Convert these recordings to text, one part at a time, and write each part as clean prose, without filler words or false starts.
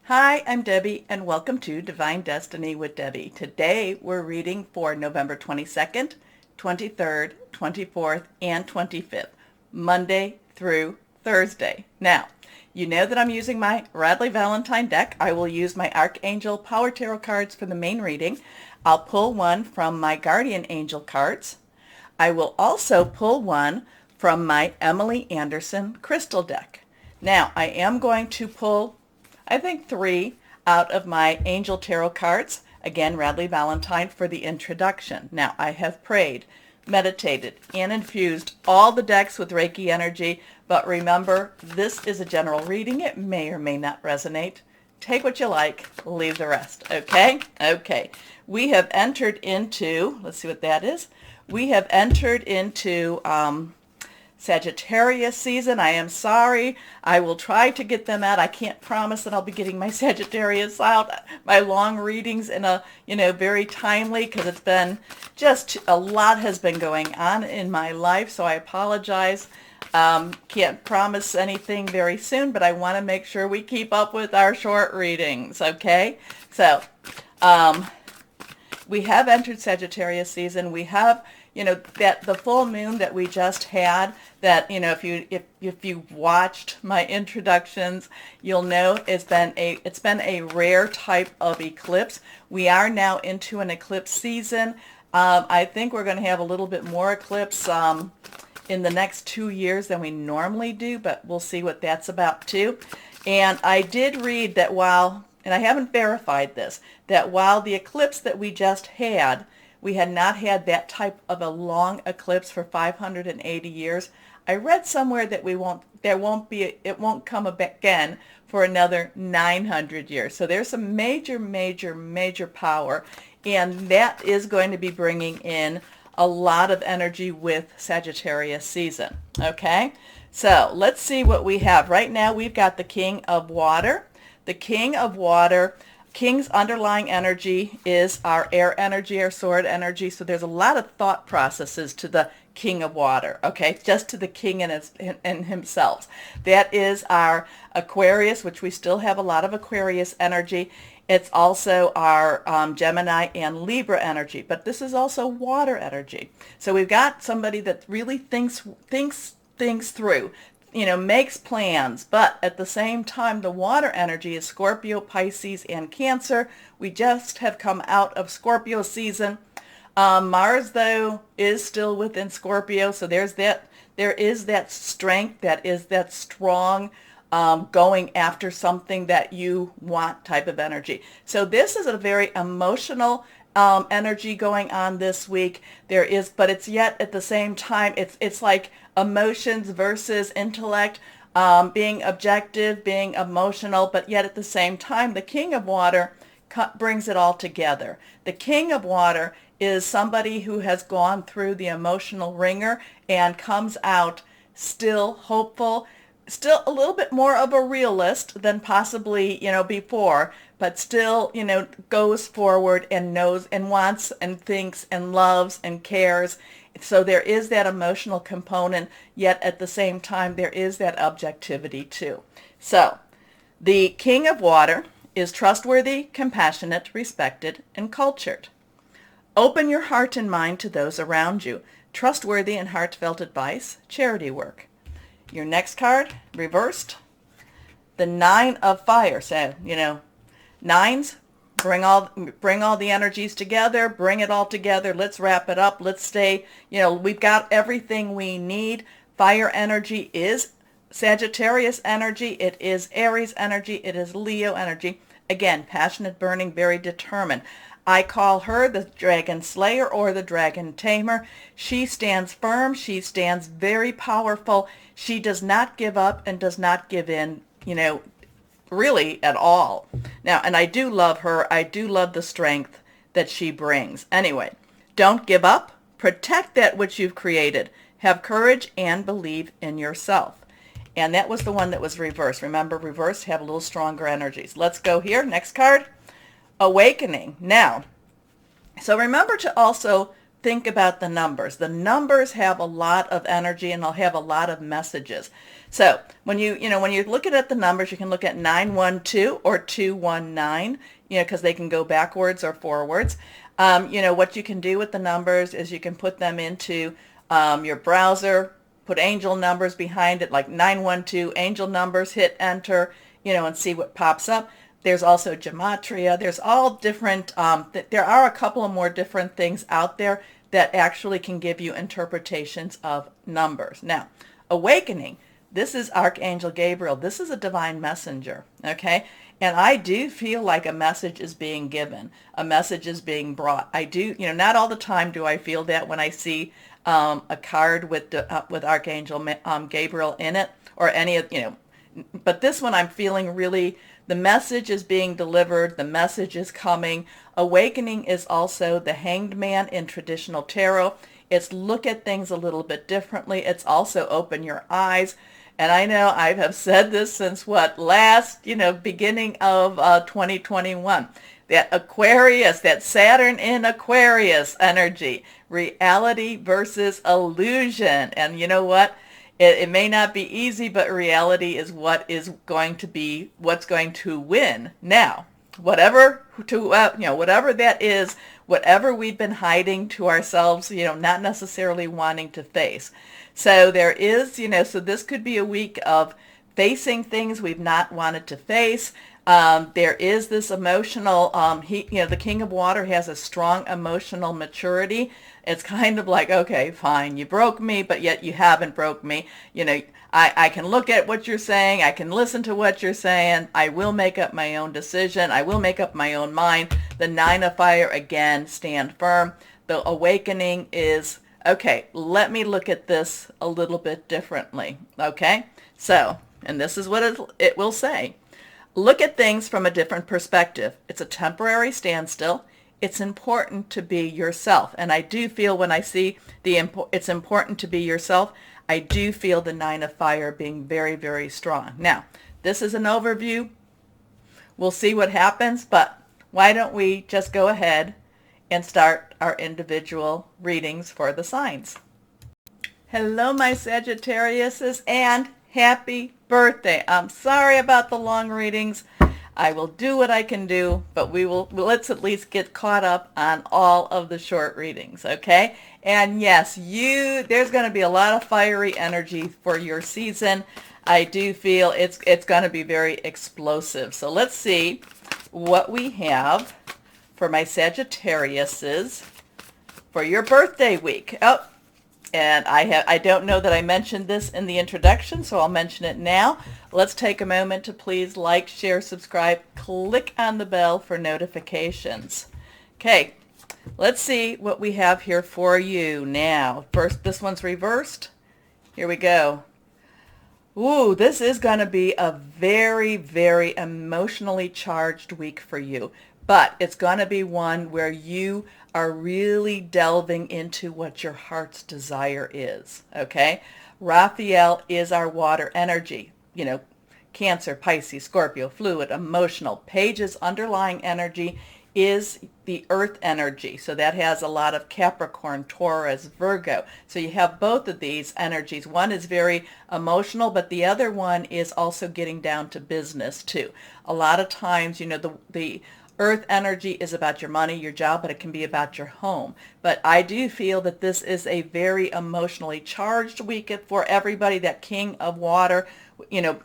Hi, I'm Debbie, and welcome to Divine Destiny with Debbie. Today we're reading for November 22nd, 23rd, 24th, and 25th, Monday through Thursday. Now, you know that I'm using my Radley Valentine deck. I will use my Archangel Power Tarot cards for the main reading. I'll pull one from my Guardian Angel cards. I will also pull one from my Emily Anderson crystal deck. Now, I am going to pull I think 3 out of my Angel Tarot cards. Again, Radley Valentine for the introduction. Now, I have prayed, meditated, and infused all the decks with Reiki energy, but remember, this is a general reading. It may or may not resonate. Take what you like, leave the rest, okay? Okay. We have entered into, let's see what that is. We have entered into Sagittarius season. I am sorry. I will try to get them out. I can't promise that I'll be getting my Sagittarius out, my long readings in a, very timely, because it's been just a lot has been going on in my life. So I apologize. Can't promise anything very soon, but I want to make sure we keep up with our short readings. Okay. So, we have entered Sagittarius season. We have, that the full moon that we just had, that, if you watched my introductions, you'll know it's been a rare type of eclipse. We are now into an eclipse season. I think we're going to have a little bit more eclipse in the next 2 years than we normally do, but we'll see what that's about too. And I did read that and I haven't verified this, that while the eclipse that we just had, we had not had that type of a long eclipse for 580 years. I read somewhere that it won't come again for another 900 years. So there's some major, major, major power, and that is going to be bringing in a lot of energy with Sagittarius season. Okay, so let's see what we have. Right now we've got the King of Water. The King of Water, King's underlying energy is our air energy, our sword energy. So there's a lot of thought processes to the King of Water, okay? Just to the king and himself. That is our Aquarius, which we still have a lot of Aquarius energy. It's also our Gemini and Libra energy, but this is also water energy. So we've got somebody that really thinks things through, makes plans, but at the same time, the water energy is Scorpio, Pisces, and Cancer. We just have come out of Scorpio season. Mars, though, is still within Scorpio, so there is that strength, that is that strong going after something that you want type of energy. So this is a very emotional energy going on this week. But it's yet at the same time, it's like emotions versus intellect, being objective, being emotional, but yet at the same time, the King of Water brings it all together. The King of Water is somebody who has gone through the emotional ringer and comes out still hopeful, still a little bit more of a realist than possibly, before, but still, goes forward and knows and wants and thinks and loves and cares. So there is that emotional component, yet at the same time, there is that objectivity too. So the King of Water is trustworthy, compassionate, respected, and cultured. Open your heart and mind to those around you. Trustworthy and heartfelt advice, charity work. Your next card, reversed, the Nine of Fire. So, nines, bring all the energies together, bring it all together. Let's wrap it up. Let's stay, we've got everything we need. Fire energy is Sagittarius energy. It is Aries energy. It is Leo energy. Again, passionate, burning, very determined. I call her the Dragon Slayer or the Dragon Tamer. She stands firm. She stands very powerful. She does not give up and does not give in, really at all. Now, and I do love her. I do love the strength that she brings. Anyway, don't give up. Protect that which you've created. Have courage and believe in yourself. And that was the one that was reversed. Remember, reversed have a little stronger energies. Let's go here. Next card. Awakening. Now, so remember to also think about the numbers. The numbers have a lot of energy and they'll have a lot of messages. So when when you're looking at the numbers, you can look at 912 or 219, because they can go backwards or forwards. What you can do with the numbers is you can put them into your browser, put angel numbers behind it, like 912 angel numbers, hit enter, and see what pops up. There's also gematria. There's all different, there are a couple of more different things out there that actually can give you interpretations of numbers. Now, awakening, this is Archangel Gabriel. This is a divine messenger, okay? And I do feel like a message is being given. A message is being brought. I do, not all the time do I feel that when I see a card with Archangel Gabriel in it, or any of, but this one I'm feeling really, the message is being delivered, the message is coming. Awakening is also the Hanged Man in traditional tarot. It's look at things a little bit differently. It's also open your eyes. And I know I have said this since beginning of 2021. That Aquarius, that Saturn in Aquarius energy, reality versus illusion. And you know what? It may not be easy, but reality is what's going to win. Now, whatever that is, whatever we've been hiding to ourselves, not necessarily wanting to face. So there is, so this could be a week of facing things we've not wanted to face. There is this emotional, the King of Water has a strong emotional maturity. It's kind of like, okay, fine, you broke me, but yet you haven't broke me. I can look at what you're saying. I can listen to what you're saying. I will make up my own decision. I will make up my own mind. The Nine of Fire, again, stand firm. The awakening is, okay, let me look at this a little bit differently, okay? So, and this is what it will say. Look at things from a different perspective. It's a temporary standstill. It's important to be yourself. And I do feel when I see it's important to be yourself, I do feel the Nine of Fire being very, very strong. Now, this is an overview. We'll see what happens, but why don't we just go ahead and start our individual readings for the signs. Hello, my Sagittariuses, and happy birthday. I'm sorry about the long readings. I will do what I can do, but let's at least get caught up on all of the short readings, okay? And yes, there's going to be a lot of fiery energy for your season. I do feel it's going to be very explosive. So let's see what we have for my Sagittariuses for your birthday week. Oh, and I don't know that I mentioned this in the introduction, so I'll mention it now. Let's take a moment to please like, share, subscribe, click on the bell for notifications. Okay, let's see what we have here for you now. First, this one's reversed. Here we go. Ooh, this is going to be a very, very emotionally charged week for you. But it's going to be one where you are really delving into what your heart's desire is, okay? Raphael is our water energy. Cancer, Pisces, Scorpio, fluid, emotional. Page's underlying energy is the earth energy. So that has a lot of Capricorn, Taurus, Virgo. So you have both of these energies. One is very emotional, but the other one is also getting down to business too. A lot of times, the earth energy is about your money, your job, but it can be about your home. But I do feel that this is a very emotionally charged week for everybody. That King of Water,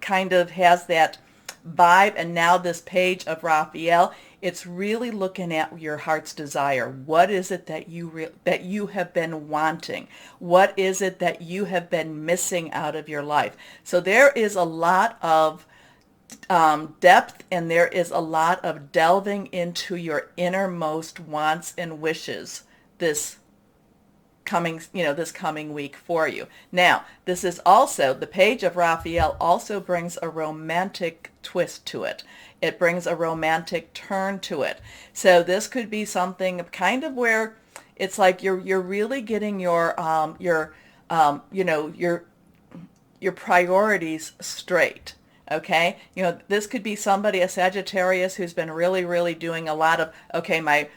kind of has that vibe. And now this Page of Raphael, it's really looking at your heart's desire. What is it that you have been wanting? What is it that you have been missing out of your life? So there is a lot of depth, and there is a lot of delving into your innermost wants and wishes this coming week for you. Now, this is also, the Page of Raphael also brings a romantic twist to it. It brings a romantic turn to it. So this could be something kind of where it's like you're really getting your priorities straight. Okay, this could be somebody, a Sagittarius, who's been really, really doing a lot of, okay, my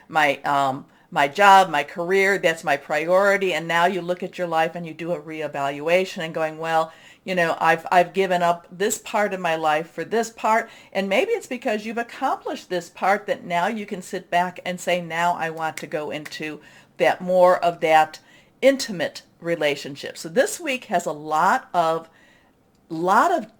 my job, my career, that's my priority. And now you look at your life and you do a reevaluation and going, well, I've given up this part of my life for this part. And maybe it's because you've accomplished this part that now you can sit back and say, now I want to go into that more of that intimate relationship. So this week has a lot of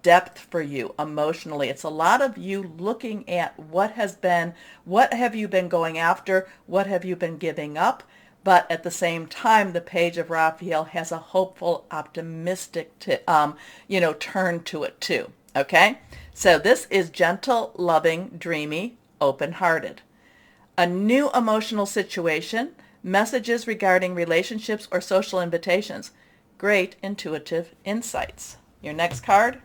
depth for you emotionally. It's a lot of you looking at what have you been going after, what have you been giving up, but at the same time, the page of Raphael has a hopeful, optimistic, turn to it too. Okay? So this is gentle, loving, dreamy, open-hearted. A new emotional situation, messages regarding relationships or social invitations. Great intuitive insights. Your next card,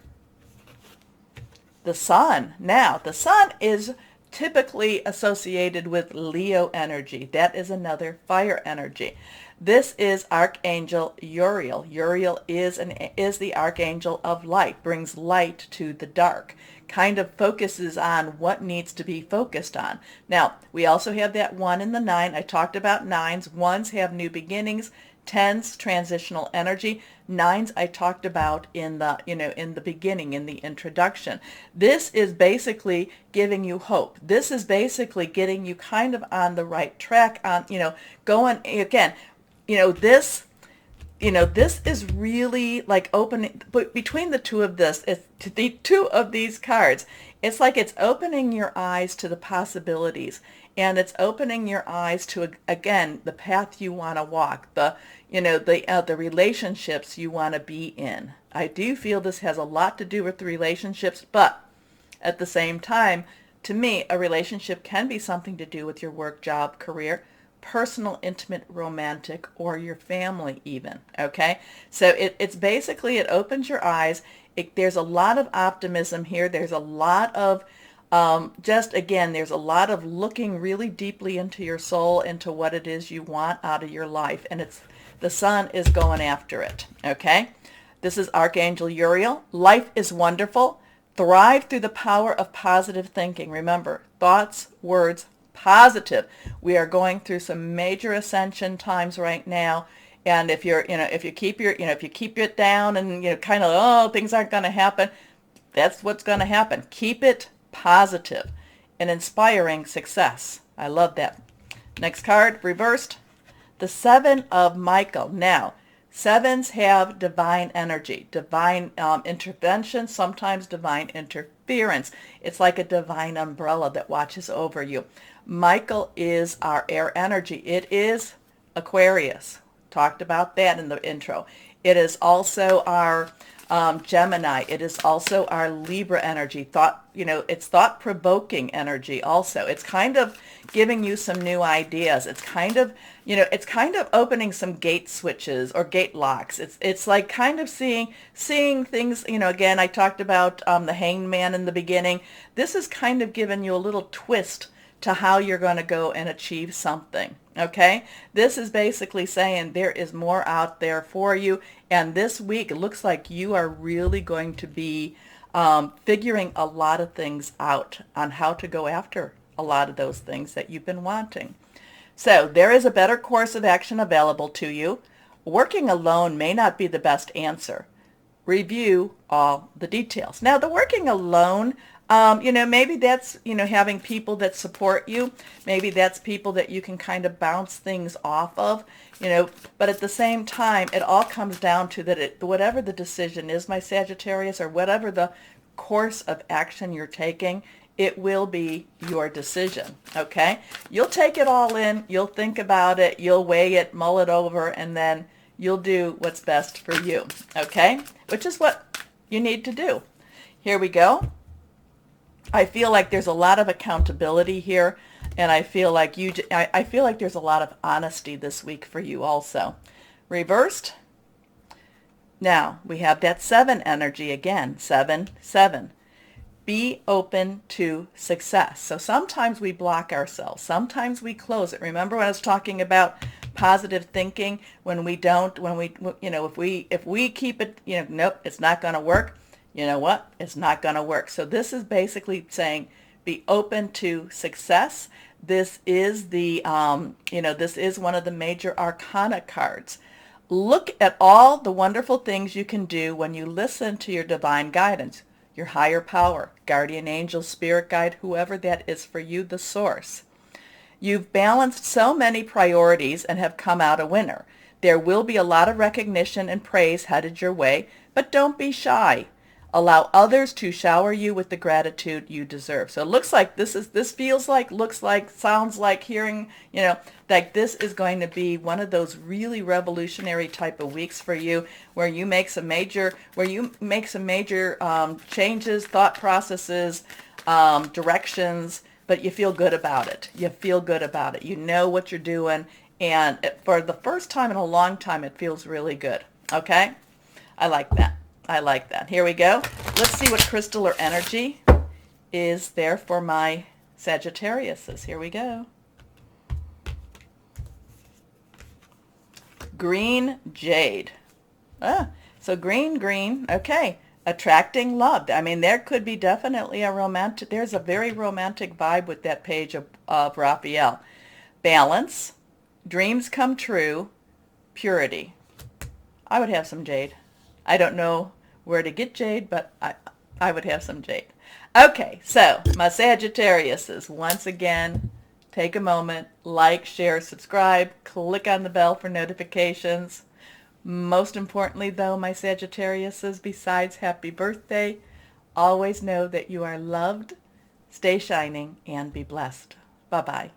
the Sun. Now, the Sun is typically associated with Leo energy. That is another fire energy. This is Archangel Uriel. Uriel is the Archangel of light, brings light to the dark, kind of focuses on what needs to be focused on. Now, we also have that 1 and the 9. I talked about 9s. 1s have new beginnings. 10s, transitional energy. 9s I talked about in the beginning, in the introduction. This is basically giving you hope. This is basically getting you kind of on the right track, on, going again. This is really like opening, but between the two of these cards, it's like it's opening your eyes to the possibilities, and it's opening your eyes to, again, the path you want to walk, the relationships you want to be in. I do feel this has a lot to do with the relationships, but at the same time, to me, a relationship can be something to do with your work, job, career, personal, intimate, romantic, or your family even, okay? So it's basically, it opens your eyes. There's a lot of optimism here. There's a lot of, there's a lot of looking really deeply into your soul, into what it is you want out of your life, and the Sun is going after it, okay? This is Archangel Uriel. Life is wonderful. Thrive through the power of positive thinking. Remember, thoughts, words, positive. We are going through some major ascension times right now, and if you keep it down and kind of, things aren't going to happen, that's what's going to happen. Keep it positive and inspiring success. I love that. Next card, reversed, the 7 of Michael. Now, 7s have divine energy, divine intervention, sometimes divine interference. It's like a divine umbrella that watches over you. Michael is our air energy. It is Aquarius. Talked about that in the intro. It is also our Gemini. It is also our Libra energy. It's thought-provoking energy also. It's kind of giving you some new ideas. It's kind of, opening some gate switches or gate locks. It's like kind of seeing things, again, I talked about the Hanged Man in the beginning. This is kind of giving you a little twist to how you're going to go and achieve something. Okay? This is basically saying there is more out there for you. And this week, it looks like you are really going to be figuring a lot of things out on how to go after a lot of those things that you've been wanting. So there is a better course of action available to you. Working alone may not be the best answer. Review all the details. Now, the working alone, maybe that's, having people that support you. Maybe that's people that you can kind of bounce things off of, but at the same time, it all comes down to that whatever the decision is, my Sagittarius, or whatever the course of action you're taking, it will be your decision, okay? You'll take it all in, you'll think about it, you'll weigh it, mull it over, and then you'll do what's best for you, okay? Which is what you need to do. Here we go. I feel like there's a lot of accountability here, and I feel like there's a lot of honesty this week for you also. Reversed. Now, we have that 7 energy again, 7, 7. Be open to success. So sometimes we block ourselves. Sometimes we close it. Remember when I was talking about positive thinking? If we keep it, nope, it's not going to work. You know what? It's not going to work. So this is basically saying, Be open to success. This is this is one of the major arcana cards. Look at all the wonderful things you can do when you listen to your divine guidance, your higher power, guardian angel, spirit guide, whoever that is for you, the source. You've balanced so many priorities and have come out a winner. There will be a lot of recognition and praise headed your way, but don't be shy. Allow others to shower you with the gratitude you deserve. So it looks like looks like, sounds like, hearing, like this is going to be one of those really revolutionary type of weeks for you, where you make some major, changes, thought processes, directions, but you feel good about it. You feel good about it. You know what you're doing. And for the first time in a long time, it feels really good. Okay? I like that. I like that. Here we go. Let's see what crystal or energy is there for my Sagittariuses. Here we go. Green jade. So green. Okay. Attracting love. I mean, there could be definitely there's a very romantic vibe with that page of Raphael. Balance. Dreams come true. Purity. I would have some jade. I don't know where to get jade, but I would have some jade. Okay, so my Sagittariuses, once again, take a moment, like, share, subscribe, click on the bell for notifications. Most importantly, though, my Sagittariuses, besides happy birthday, always know that you are loved, stay shining, and be blessed. Bye-bye.